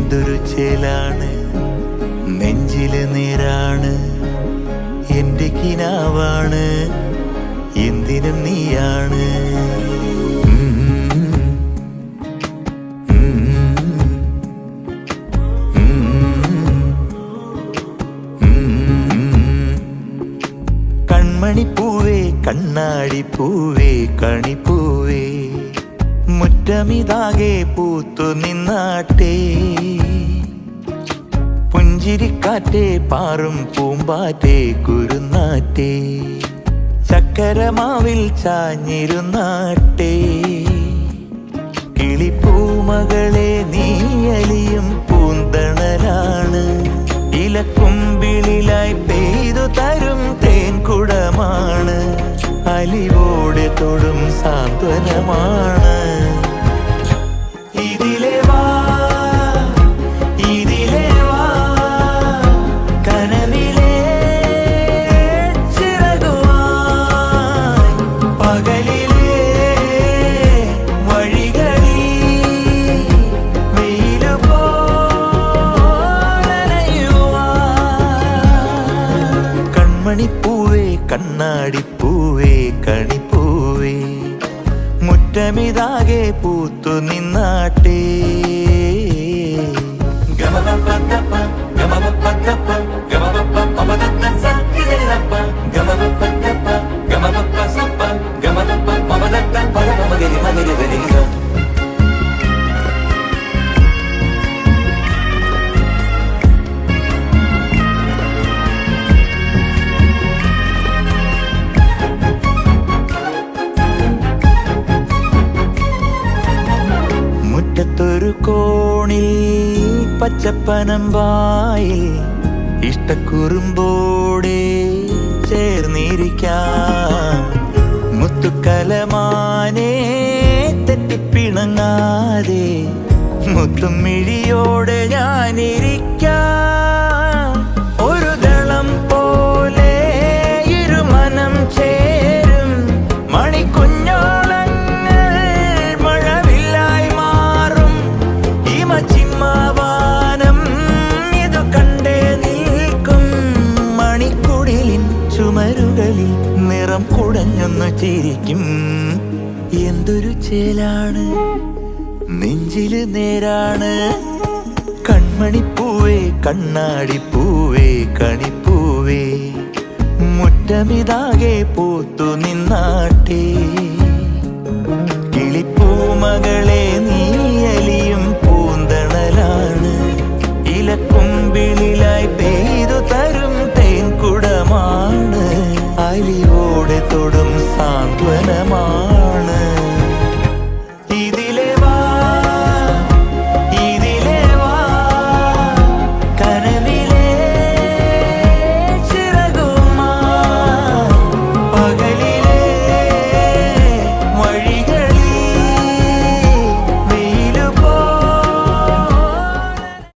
എന്തൊരു ചേലാണ്, നെഞ്ചില് നേരാണ്, എന്റെ കിനാവാണ്, എന്തിനും നീയാണ്. കൺമണിപ്പൂവേ കണ്ണാടിപ്പൂവേ കണിപ്പൂവേ, മുറ്റമിതാകെ പൂത്തു നിന്നാട്ടെ. പുഞ്ചിരിക്കാറ്റേ പാറും പൂമ്പാറ്റേ കുരുന്നാറ്റേ, ചക്കരമാവിൽ ചാഞ്ഞിരുന്നാട്ടെ. കിളിപ്പൂമകളെ നീയലിയും പൂന്തണലാണ്, ഇലക്കുമ്പിളിലായി പെയ്തു തരും തേൻകുടമാണ്, അലിവോടെ തൊടും സാന്ത്വനമാണ്. ഇതിലെ വാ ഇതിലെ വാ, കനവിലെ ചിറകുവായി, പകലിലെ വഴികളിൽ വെയിലു പോലനയുവാൻ. കൺമണിപ്പൂവേ കണ്ണാടിപ്പൂവേ കണിപ്പൂവേ, മുറ്റമിതാകെ പൂത്തു നിന്നാട്ടെ. മുറ്റത്തൊരു കോണിൽ പച്ചപ്പനമ്പായിൽ ഇഷ്ടക്കുറുമ്പോടെ ചേർന്നിരിക്കാം. മുത്തുക്കലമാനെ തെറ്റിപ്പിണങ്ങാതെ മുത്തും മിഴിയോടെ ഞാനിരിക്കാം. ഒരു ദളം പോലെ ഇരുമനം ചേരും മണിക്കുഞ്ഞോളങ്ങൾ മഴവില്ലായി മാറും. ഹിമചിമ്മാവാനം ഇതു കണ്ടേ നിൽക്കും, മണിക്കുടിലിൻ ചുമരുകളിൽ നിറം കുടഞ്ഞൊന്നു ചിരിക്കും. എന്തൊരു ചേലാണ്, നെഞ്ചില് നേരാണ്, കൺമണിപ്പൂവേ കണ്ണാടിപ്പൂവേ കണിപ്പൂവേ, മുറ്റമിതാകെ പൂത്തു നിന്നാട്ടെ.